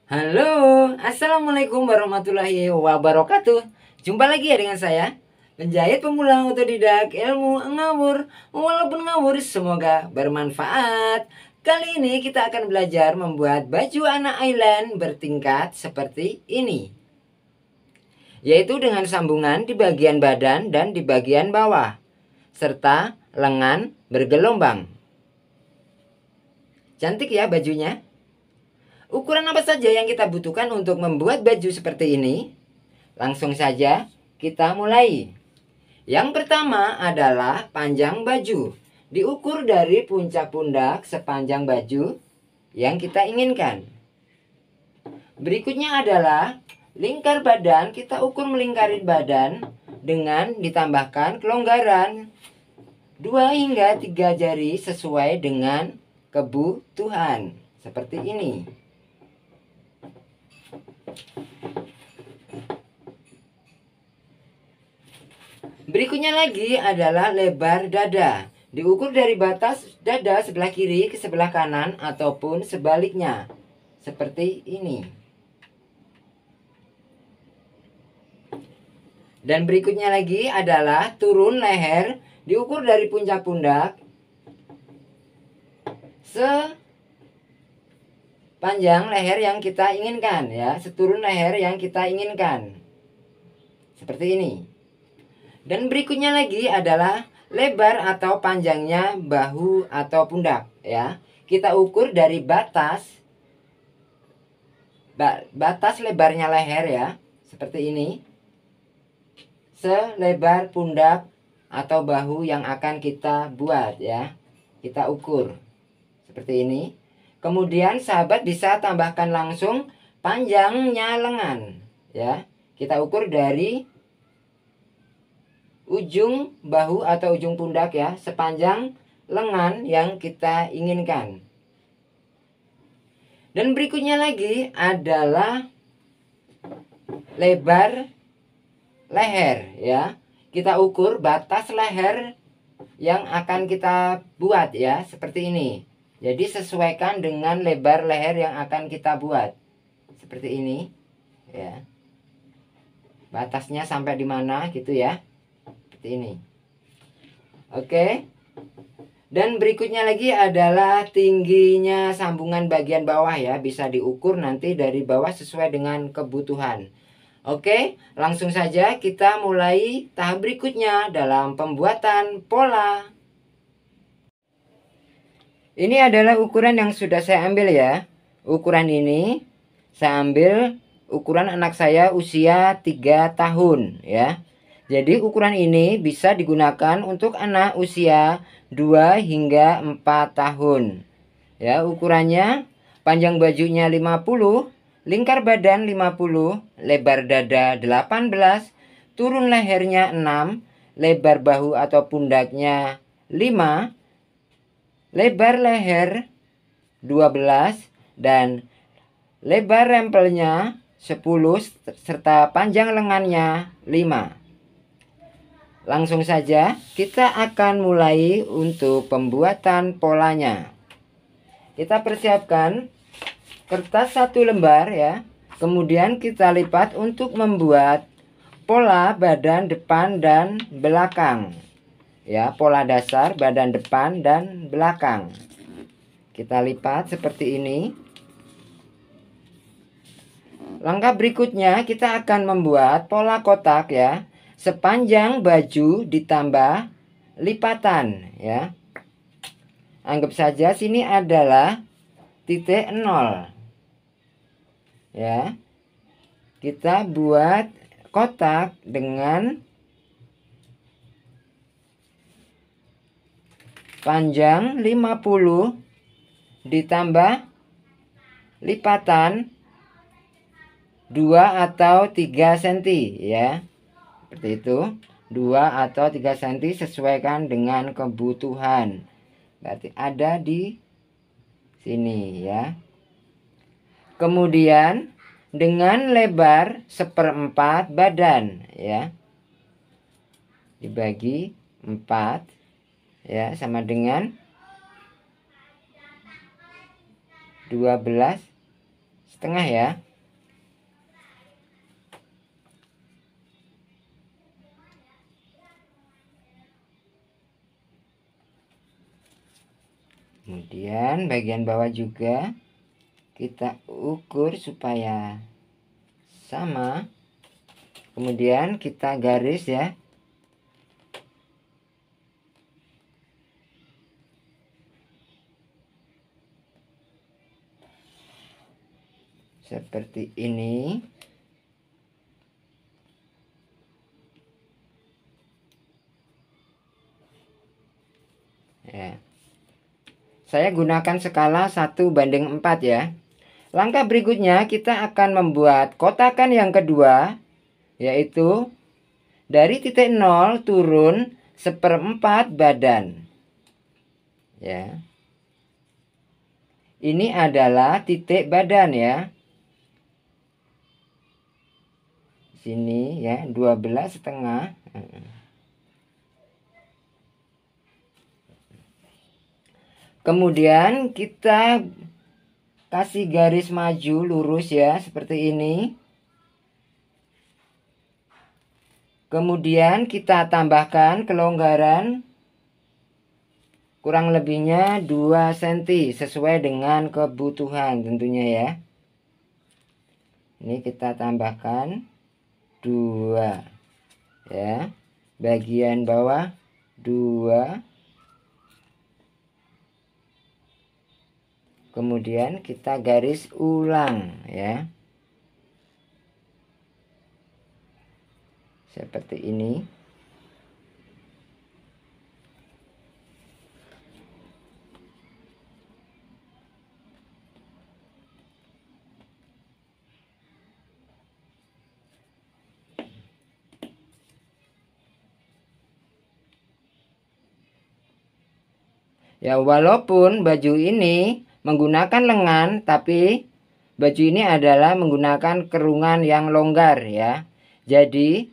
Halo, assalamualaikum warahmatullahi wabarakatuh. Jumpa lagi ya dengan saya, penjahit pemula otodidak ilmu ngawur. Walaupun ngawur, semoga bermanfaat. Kali ini kita akan belajar membuat baju anak island bertingkat seperti ini, yaitu dengan sambungan di bagian badan dan di bagian bawah, serta lengan bergelombang. Cantik ya bajunya. Ukuran apa saja yang kita butuhkan untuk membuat baju seperti ini? Langsung saja kita mulai. Yang pertama adalah panjang baju. Diukur dari puncak pundak sepanjang baju yang kita inginkan. Berikutnya adalah lingkar badan. Kita ukur melingkari badan dengan ditambahkan kelonggaran 2 hingga 3 jari sesuai dengan kebutuhan. Seperti ini. Berikutnya lagi adalah lebar dada. Diukur dari batas dada sebelah kiri ke sebelah kanan ataupun sebaliknya. Seperti ini. Dan berikutnya lagi adalah turun leher. Diukur dari puncak pundak sepanjang leher yang kita inginkan ya. Seturun leher yang kita inginkan. Seperti ini. Dan berikutnya lagi adalah lebar atau panjangnya bahu atau pundak ya. Kita ukur dari batas lebarnya leher ya, seperti ini. Selebar pundak atau bahu yang akan kita buat ya. Kita ukur seperti ini. Kemudian sahabat bisa tambahkan langsung panjangnya lengan ya. Kita ukur dari ujung bahu atau ujung pundak ya, sepanjang lengan yang kita inginkan. Dan berikutnya lagi adalah lebar leher ya. Kita ukur batas leher yang akan kita buat ya, seperti ini. Jadi sesuaikan dengan lebar leher yang akan kita buat. Seperti ini ya. Batasnya sampai di mana gitu ya. Ini. Oke. Dan berikutnya lagi adalah tingginya sambungan bagian bawah ya. Bisa diukur nanti dari bawah sesuai dengan kebutuhan. Oke, langsung saja kita mulai tahap berikutnya dalam pembuatan pola. Ini adalah ukuran yang sudah saya ambil ya. Ukuran ini saya ambil ukuran anak saya usia 3 tahun ya. Jadi ukuran ini bisa digunakan untuk anak usia 2 hingga 4 tahun. Ya, ukurannya panjang bajunya 50, lingkar badan 50, lebar dada 18, turun lehernya 6, lebar bahu atau pundaknya 5, lebar leher 12 dan lebar rempelnya 10 serta panjang lengannya 5. Langsung saja kita akan mulai untuk pembuatan polanya. Kita persiapkan kertas 1 lembar ya. Kemudian kita lipat untuk membuat pola badan depan dan belakang. Ya, pola dasar badan depan dan belakang. Kita lipat seperti ini. Langkah berikutnya kita akan membuat pola kotak ya. Sepanjang baju ditambah lipatan ya. Anggap saja sini adalah titik 0 ya. Kita buat kotak dengan panjang 50 ditambah lipatan 2 atau 3 cm ya. Seperti itu, 2 atau 3 cm sesuaikan dengan kebutuhan. Berarti ada di sini ya. Kemudian dengan lebar 1/4 badan ya. Dibagi 4 ya, sama dengan 12 setengah ya. Kemudian bagian bawah juga kita ukur supaya sama. Kemudian kita garis ya. Seperti ini. Ya. Saya gunakan skala 1:4 ya. Langkah berikutnya kita akan membuat kotakan yang kedua, yaitu dari titik 0 turun 1/4 badan. Ya. Ini adalah titik badan ya. Sini ya, 12,5. Kemudian kita kasih garis maju lurus ya, seperti ini. Kemudian kita tambahkan kelonggaran kurang lebihnya 2 cm sesuai dengan kebutuhan tentunya ya. Ini kita tambahkan 2 ya. Bagian bawah 2. Kemudian kita garis ulang ya. Seperti ini. Ya, walaupun baju ini menggunakan lengan, tapi baju ini adalah menggunakan kerungan yang longgar ya. Jadi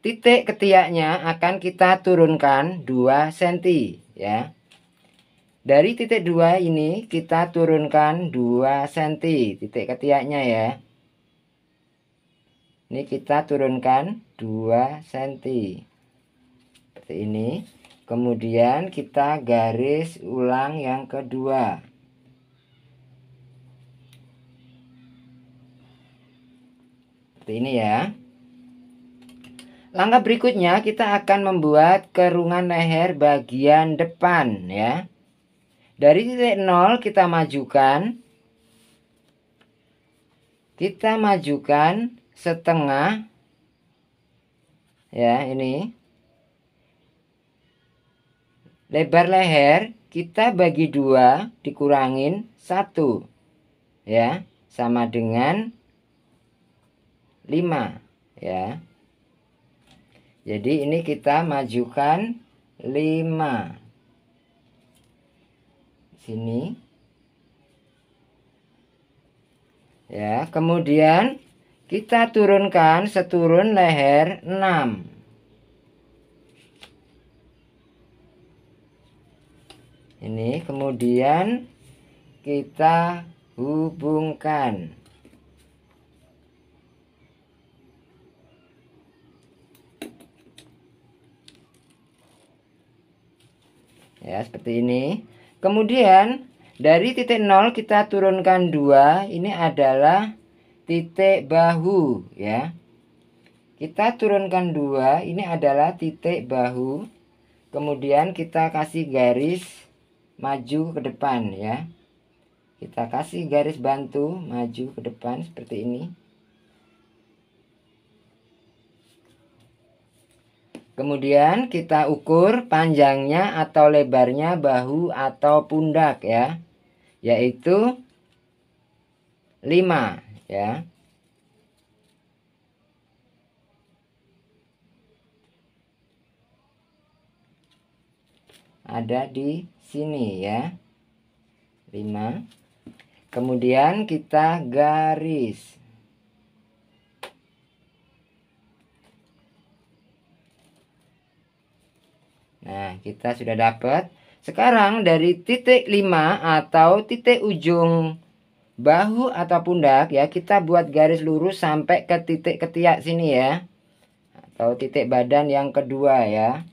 titik ketiaknya akan kita turunkan 2 cm ya. Dari titik 2 ini kita turunkan 2 cm titik ketiaknya ya. Ini kita turunkan 2 cm. Seperti ini. Kemudian kita garis ulang yang kedua. Seperti ini ya. Langkah berikutnya kita akan membuat kerungan leher bagian depan ya. Dari titik 0 kita majukan. Kita majukan setengah. Ya, ini. Lebar leher kita bagi 2 dikurangin 1 ya, sama dengan 5 ya. Jadi ini kita majukan 5 sini ya. Kemudian kita turunkan seturun leher 6. Ini kemudian kita hubungkan. Ya, seperti ini. Kemudian dari titik 0 kita turunkan 2. Ini adalah titik bahu ya. Kita turunkan 2. Ini adalah titik bahu. Kemudian kita kasih garis maju ke depan ya. Kita kasih garis bantu maju ke depan seperti ini. Kemudian kita ukur panjangnya atau lebarnya bahu atau pundak ya. Yaitu 5 ya. Ada di sini ya. 5. Kemudian kita garis. Nah, kita sudah dapat. Sekarang dari titik 5 atau titik ujung bahu atau pundak ya, kita buat garis lurus sampai ke titik ketiak sini ya, atau titik badan yang kedua ya.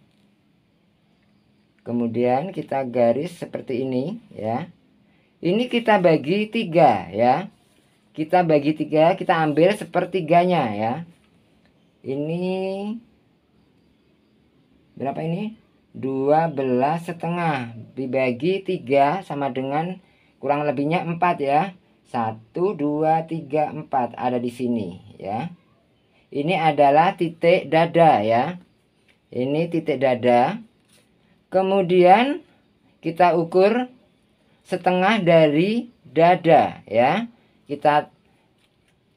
Kemudian kita garis seperti ini ya. Ini kita bagi 3 ya. Kita bagi 3, kita ambil sepertiganya ya. Ini berapa ini? 12,5 dibagi 3 sama dengan kurang lebihnya 4 ya. 1 2 3 4 ada di sini ya. Ini adalah titik dada ya. Ini titik dada. Kemudian kita ukur setengah dari dada ya. Kita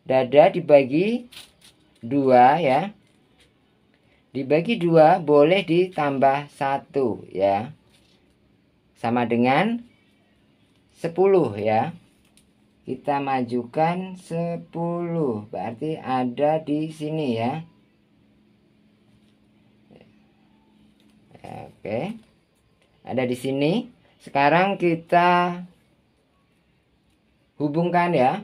dada dibagi 2 ya. Dibagi 2 boleh ditambah 1 ya. Sama dengan 10 ya. Kita majukan 10. Berarti ada di sini ya. Oke. Ada di sini. Sekarang kita hubungkan ya.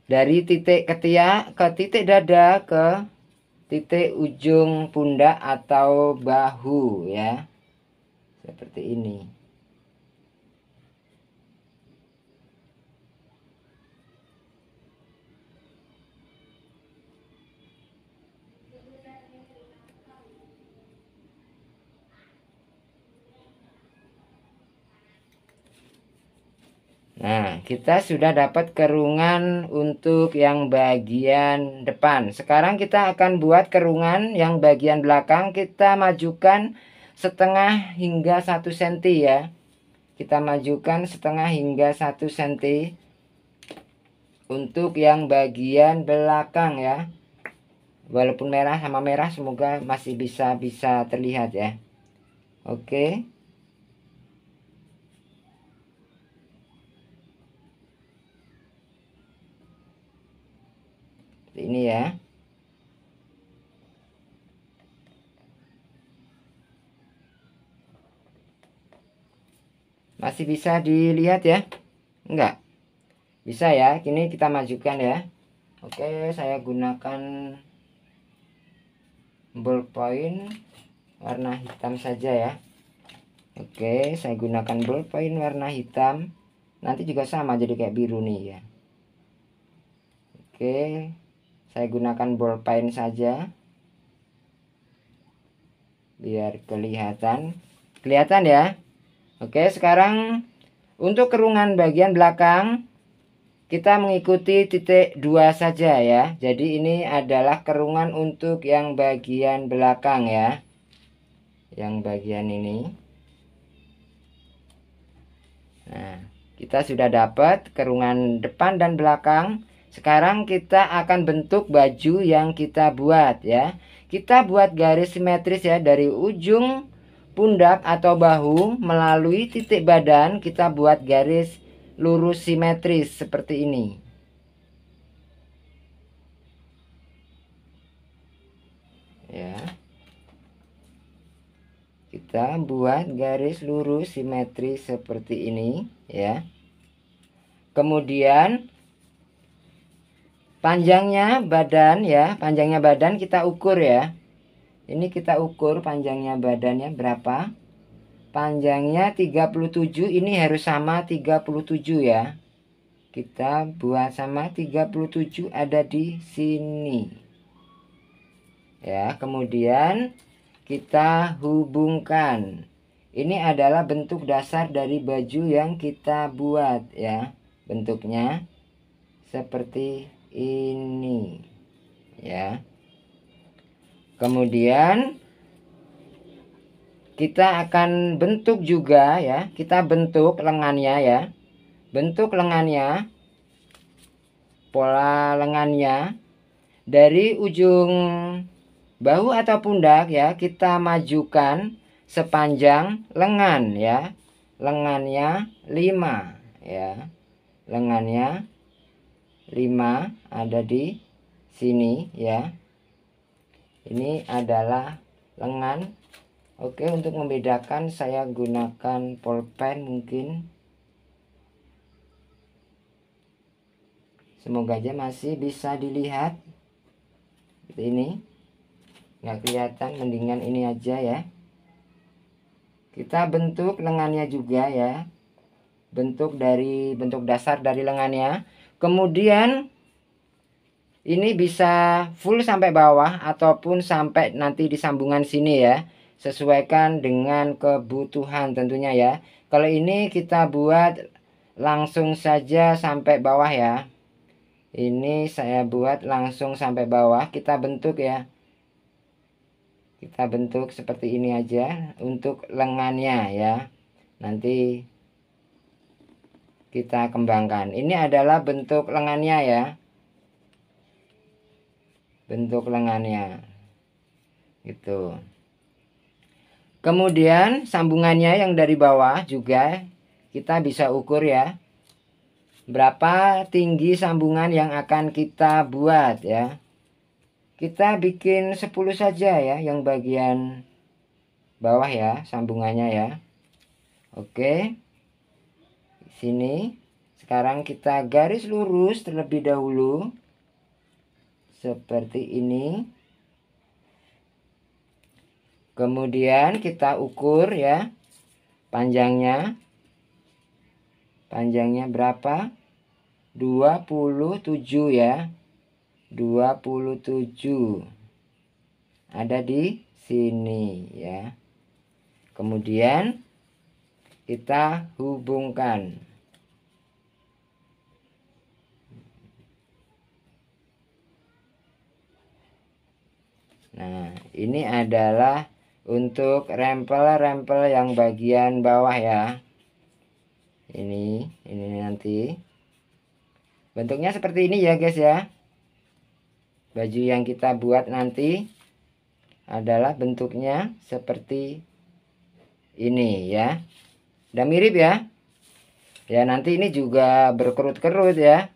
Dari titik ketiak ke titik dada ke titik ujung pundak atau bahu ya. Seperti ini. Nah, kita sudah dapat kerungan untuk yang bagian depan. Sekarang kita akan buat kerungan yang bagian belakang. Kita majukan setengah hingga 1 cm ya. Kita majukan setengah hingga 1 cm untuk yang bagian belakang ya. Walaupun merah sama merah, semoga masih bisa terlihat ya. Oke. Ini ya. Masih bisa dilihat ya? Enggak. Bisa ya. Kini kita majukan ya. Oke, saya gunakan ballpoint warna hitam saja ya. Oke, saya gunakan ballpoint warna hitam. Nanti juga sama jadi kayak biru nih ya. Oke, saya gunakan ballpoint saja biar kelihatan ya. Oke, sekarang untuk kerungan bagian belakang kita mengikuti titik 2 saja ya. Jadi ini adalah kerungan untuk yang bagian belakang ya. Yang bagian ini. Nah, kita sudah dapat kerungan depan dan belakang. Sekarang kita akan bentuk baju yang kita buat ya. Kita buat garis simetris ya, dari ujung pundak atau bahu melalui titik badan kita buat garis lurus simetris seperti ini. Ya. Kita buat garis lurus simetris seperti ini ya. Kemudian panjangnya badan ya, panjangnya badan kita ukur ya. Ini kita ukur panjangnya badannya berapa. Panjangnya 37, ini harus sama 37 ya. Kita buat sama 37 ada di sini. Ya, kemudian kita hubungkan. Ini adalah bentuk dasar dari baju yang kita buat ya. Bentuknya seperti ini ya. Kemudian kita akan bentuk juga ya. Kita bentuk lengannya ya. Bentuk lengannya, pola lengannya dari ujung bahu atau pundak ya, kita majukan sepanjang lengan ya. Lengannya 5 ya. Lengannya 5 ada di sini ya. Ini adalah lengan Oke, untuk membedakan saya gunakan pulpen mungkin. Semoga aja masih bisa dilihat. Seperti ini. Nggak kelihatan, mendingan ini aja ya. Kita bentuk lengannya juga ya. Bentuk dasar dari lengannya. Kemudian ini bisa full sampai bawah ataupun sampai nanti di sambungan sini ya. Sesuaikan dengan kebutuhan tentunya ya. Kalau ini kita buat langsung saja sampai bawah ya. Ini saya buat langsung sampai bawah. Kita bentuk ya. Kita bentuk seperti ini aja untuk lengannya ya. Nanti kita kembangkan. Ini adalah bentuk lengannya ya. Bentuk lengannya. Gitu. Kemudian sambungannya yang dari bawah juga kita bisa ukur ya. Berapa tinggi sambungan yang akan kita buat ya. Kita bikin 10 saja ya yang bagian bawah ya sambungannya ya. Oke. Sini sekarang kita garis lurus terlebih dahulu seperti ini. Kemudian kita ukur ya panjangnya berapa, 27 ya, 27 ada di sini ya. Kemudian kita hubungkan. Nah, ini adalah untuk rempel-rempel yang bagian bawah ya. Ini nanti bentuknya seperti ini ya guys ya. Baju yang kita buat nanti adalah bentuknya seperti ini ya. Udah mirip ya. Ya nanti ini juga berkerut-kerut ya.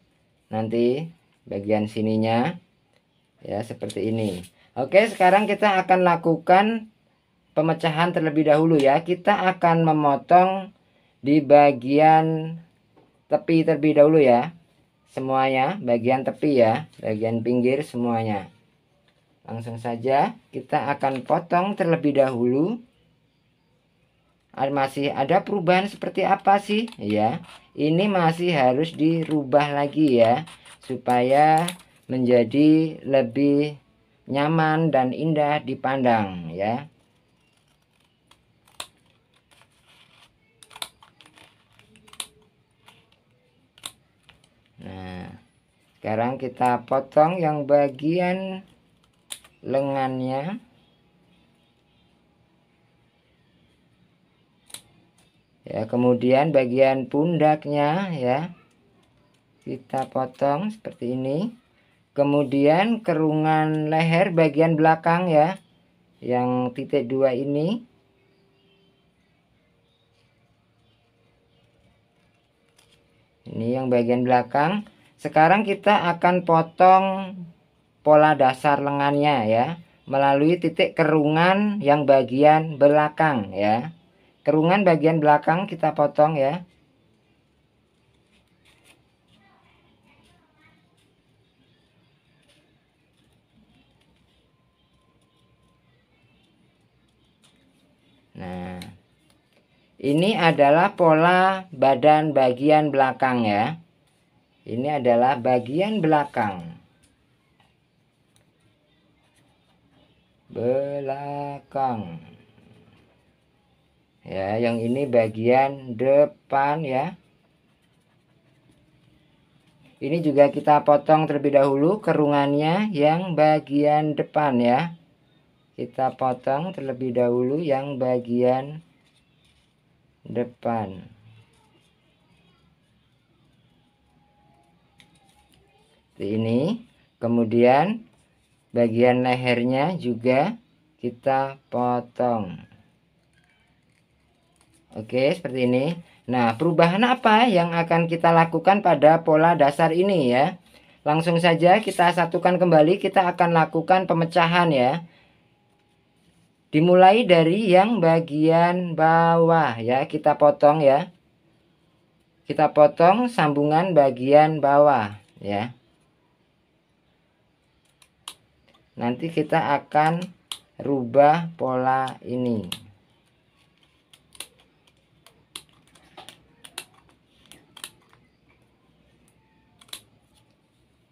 Nanti bagian sininya ya seperti ini. Oke, sekarang kita akan lakukan pemecahan terlebih dahulu ya. Kita akan memotong di bagian tepi terlebih dahulu ya. Semuanya bagian tepi ya, bagian pinggir semuanya. Langsung saja kita akan potong terlebih dahulu. Masih ada perubahan seperti apa sih ya? Ini masih harus dirubah lagi ya, supaya menjadi lebih nyaman dan indah dipandang ya. Nah, sekarang kita potong yang bagian lengannya. Ya, kemudian bagian pundaknya ya. Kita potong seperti ini. Kemudian kerungan leher bagian belakang ya. Yang titik 2 ini. Ini yang bagian belakang. Sekarang kita akan potong pola dasar lengannya ya, melalui titik kerungan yang bagian belakang ya. Kerungan bagian belakang kita potong ya. Nah, ini adalah pola badan bagian belakang ya. Ini adalah bagian belakang. Ya, yang ini bagian depan ya. Ini juga kita potong terlebih dahulu kerungannya yang bagian depan ya. Kita potong terlebih dahulu yang bagian depan. Seperti ini. Kemudian bagian lehernya juga kita potong. Oke, seperti ini. Nah, perubahan apa yang akan kita lakukan pada pola dasar ini ya? Langsung saja kita satukan kembali, kita akan lakukan pemecahan ya. Dimulai dari yang bagian bawah ya, kita potong ya. Kita potong sambungan bagian bawah ya. Nanti kita akan rubah pola ini.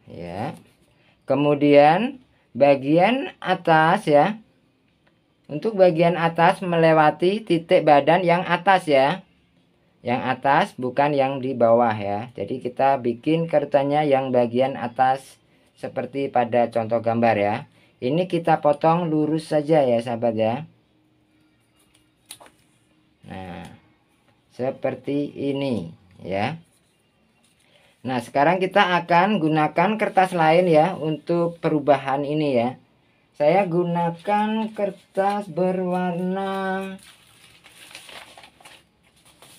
Ya. Kemudian bagian atas ya. Untuk bagian atas melewati titik badan yang atas ya. Yang atas bukan yang di bawah ya. Jadi kita bikin kerutannya yang bagian atas seperti pada contoh gambar ya. Ini kita potong lurus saja ya sahabat ya. Nah, seperti ini ya. Nah, sekarang kita akan gunakan kertas lain ya untuk perubahan ini ya. Saya gunakan kertas berwarna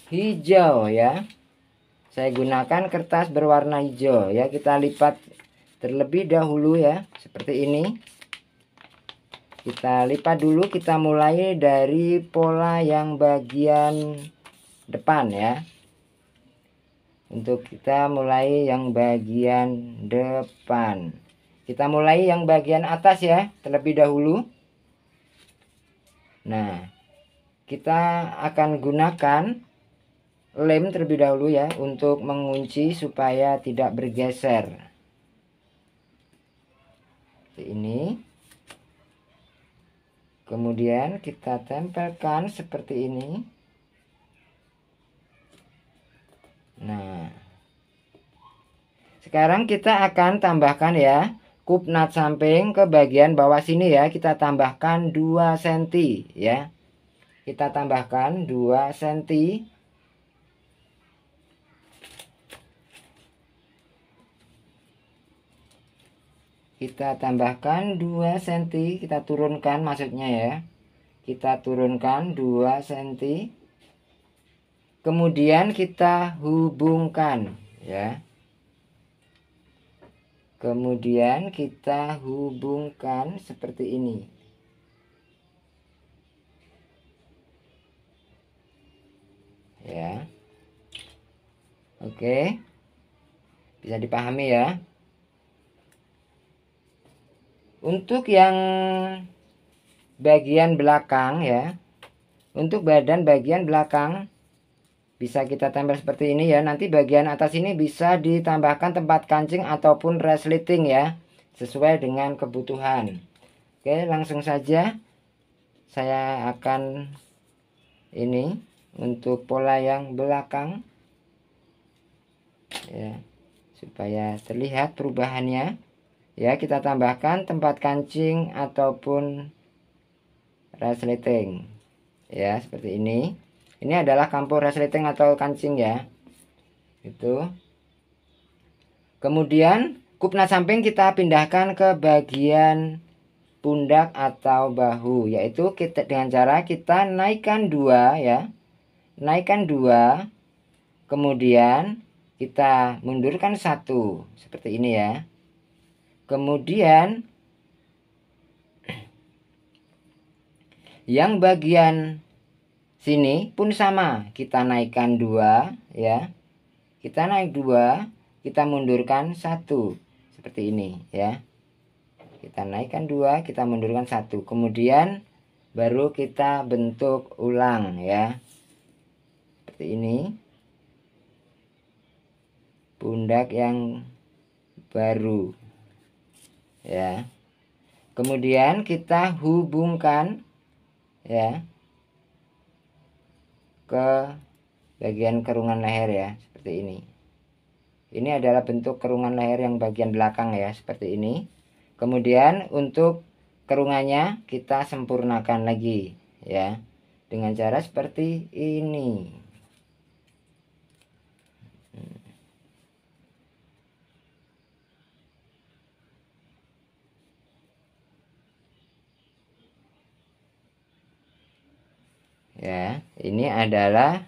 hijau ya. Saya gunakan kertas berwarna hijau ya. Kita lipat terlebih dahulu ya, seperti ini. Kita lipat dulu, kita mulai dari pola yang bagian depan ya. Untuk kita mulai yang bagian depan. Kita mulai yang bagian atas ya, terlebih dahulu. Nah, kita akan gunakan lem terlebih dahulu ya, untuk mengunci supaya tidak bergeser. Seperti ini. Kemudian kita tempelkan seperti ini. Nah, sekarang kita akan tambahkan ya kup nut samping ke bagian bawah sini ya. Kita tambahkan 2 cm ya. Kita tambahkan 2 cm. Kita tambahkan 2 cm. Kita turunkan maksudnya ya. Kita turunkan 2 cm. Kemudian kita hubungkan ya. Kemudian kita hubungkan seperti ini. Ya. Oke. Bisa dipahami ya. Untuk yang bagian belakang ya. Untuk badan bagian belakang bisa kita tempel seperti ini ya. Nanti bagian atas ini bisa ditambahkan tempat kancing ataupun resleting ya, sesuai dengan kebutuhan. Oke, langsung saja saya akan ini untuk pola yang belakang ya, supaya terlihat perubahannya ya. Kita tambahkan tempat kancing ataupun resleting ya, seperti ini. Ini adalah campur resleting atau kancing ya. Itu. Kemudian kup nut samping kita pindahkan ke bagian pundak atau bahu, yaitu kita dengan cara kita naikkan 2 ya. Naikkan 2. Kemudian kita mundurkan 1 seperti ini ya. Kemudian yang bagian sini pun sama, kita naikkan 2 ya. Kita naik 2, kita mundurkan 1 seperti ini ya. Kita naikkan 2, kita mundurkan 1. Kemudian baru kita bentuk ulang ya. Seperti ini. Pundak yang baru ya. Kemudian kita hubungkan ya ke bagian kerungan leher ya, seperti ini. Ini adalah bentuk kerungan leher yang bagian belakang ya, seperti ini. Kemudian untuk kerungannya kita sempurnakan lagi ya, dengan cara seperti ini. Ya, ini adalah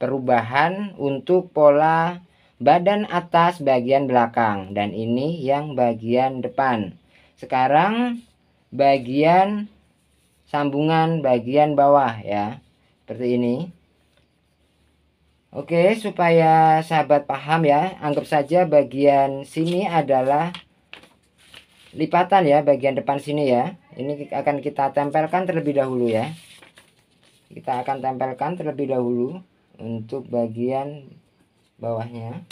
perubahan untuk pola badan atas bagian belakang, dan ini yang bagian depan. Sekarang bagian sambungan bagian bawah ya, seperti ini. Oke, supaya sahabat paham ya, anggap saja bagian sini adalah lipatan ya, bagian depan sini ya. Ini akan kita tempelkan terlebih dahulu ya. Kita akan tempelkan terlebih dahulu untuk bagian bawahnya.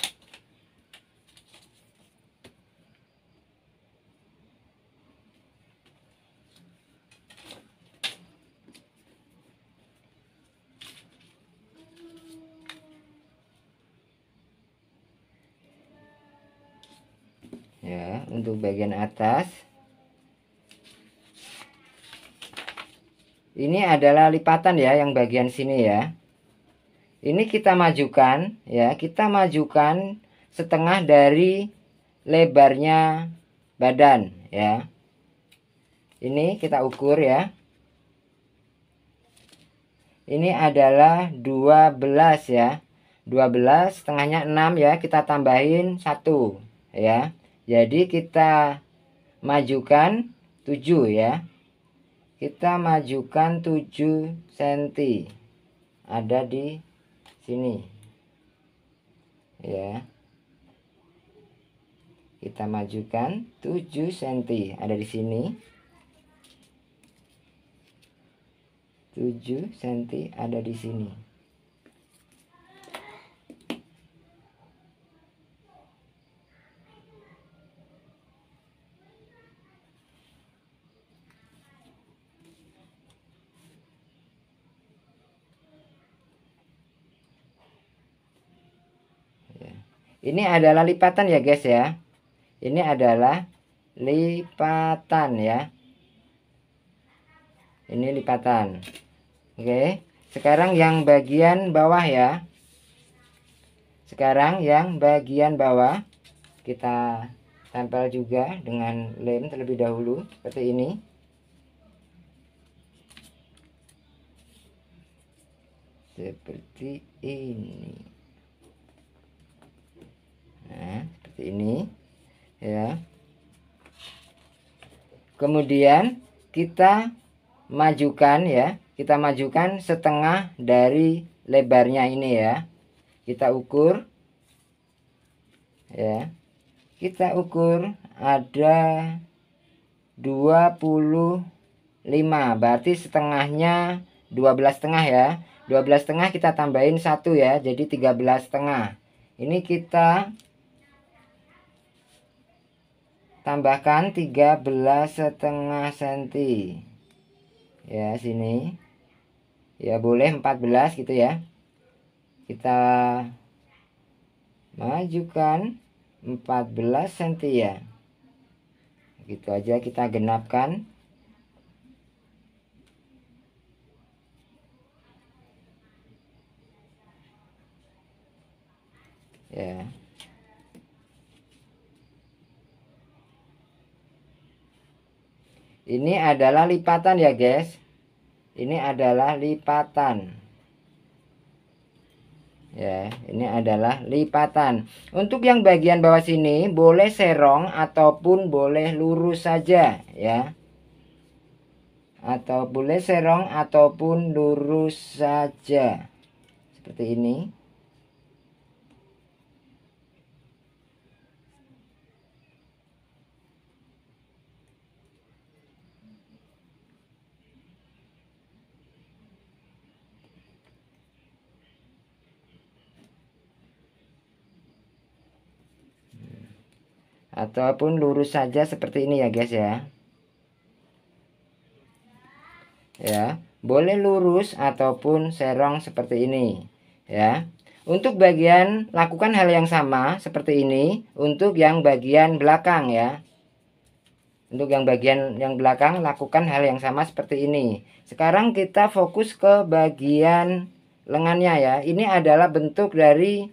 Ya, untuk bagian atas ini adalah lipatan ya, yang bagian sini ya. Ini kita majukan ya, kita majukan setengah dari lebarnya badan ya. Ini kita ukur ya. Ini adalah 12 ya. 12 setengahnya 6 ya, kita tambahin 1 ya. Jadi kita majukan 7 ya. Kita majukan 7 cm. Ada di sini. Ya. Kita majukan 7 cm, ada di sini. 7 cm ada di sini. Ini adalah lipatan ya guys ya. Ini adalah lipatan ya. Ini lipatan. Oke. Sekarang yang bagian bawah ya. Sekarang yang bagian bawah kita tempel juga dengan lem terlebih dahulu seperti ini. Seperti ini. Nah, seperti ini ya. Kemudian kita majukan ya, kita majukan setengah dari lebarnya ini ya. Kita ukur ya. Kita ukur ada 25, berarti setengahnya 12,5 ya. 12,5 kita tambahin 1 ya, jadi 13,5. Ini kita tambahkan 13,5 cm ya, sini ya, boleh 14 gitu ya. Kita majukan 14 cm ya, gitu aja, kita genapkan ya. Ini adalah lipatan ya guys. Ini adalah lipatan. Ya, ini adalah lipatan. Untuk yang bagian bawah sini boleh serong ataupun boleh lurus saja ya. Atau boleh serong ataupun lurus saja. Seperti ini. Ataupun lurus saja seperti ini ya guys ya. Ya, boleh lurus ataupun serong seperti ini ya. Untuk bagian lakukan hal yang sama seperti ini untuk yang bagian belakang ya. Untuk yang bagian yang belakang lakukan hal yang sama seperti ini. Sekarang kita fokus ke bagian lengannya ya. Ini adalah bentuk dari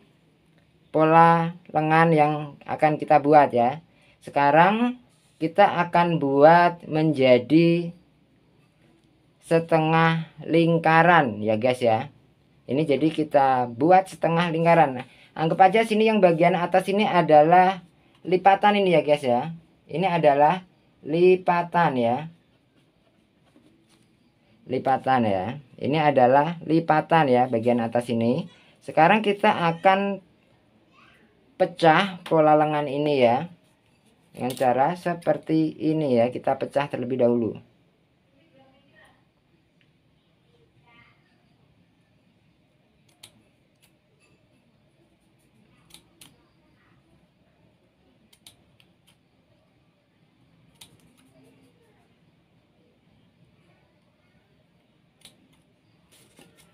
pola lengan yang akan kita buat ya. Sekarang kita akan buat menjadi setengah lingkaran ya guys ya. Ini jadi kita buat setengah lingkaran. Nah, anggap aja sini yang bagian atas ini adalah lipatan ini ya guys ya. Ini adalah lipatan ya. lipatan ya. Ini adalah lipatan ya bagian atas ini. Sekarang kita akan pecah pola lengan ini ya. Dengan cara seperti ini ya, kita pecah terlebih dahulu.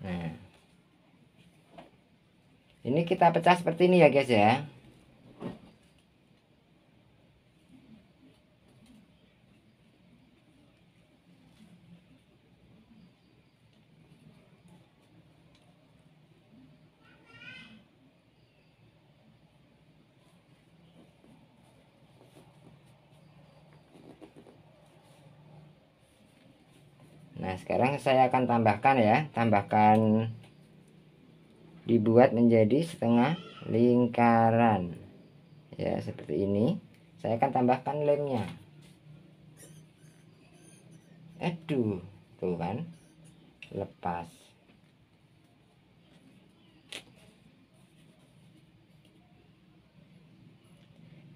Nah, ini kita pecah seperti ini ya guys ya. Nah, sekarang saya akan tambahkan ya, dibuat menjadi setengah lingkaran. Ya, seperti ini. Saya akan tambahkan lemnya. Aduh, tuh kan. Lepas.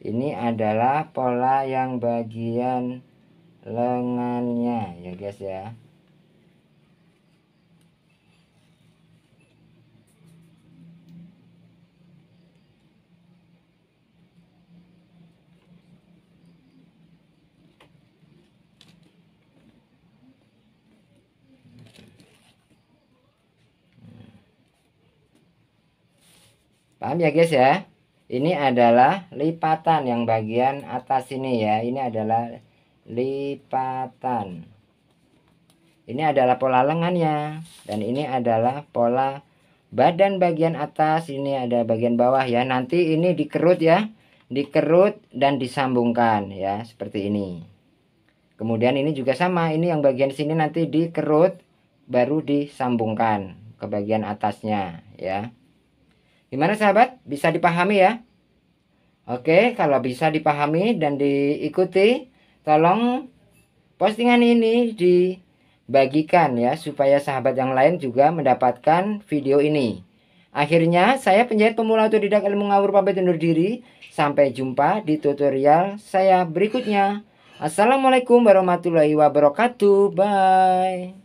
Ini adalah pola yang bagian lengannya ya guys ya. Paham ya guys ya? Ini adalah lipatan yang bagian atas ini ya. Ini adalah lipatan. Ini adalah pola lengannya. Dan ini adalah pola badan bagian atas. Ini ada bagian bawah ya. Nanti ini dikerut ya. Dikerut dan disambungkan ya. Seperti ini. Kemudian ini juga sama. Ini yang bagian sini nanti dikerut. Baru disambungkan ke bagian atasnya ya. Gimana sahabat? Bisa dipahami ya? Oke, kalau bisa dipahami dan diikuti, tolong postingan ini dibagikan ya, supaya sahabat yang lain juga mendapatkan video ini. Akhirnya, saya penjahit pemula otodidak ilmu ngawur pamit undur diri. Sampai jumpa di tutorial saya berikutnya. Assalamualaikum warahmatullahi wabarakatuh. Bye.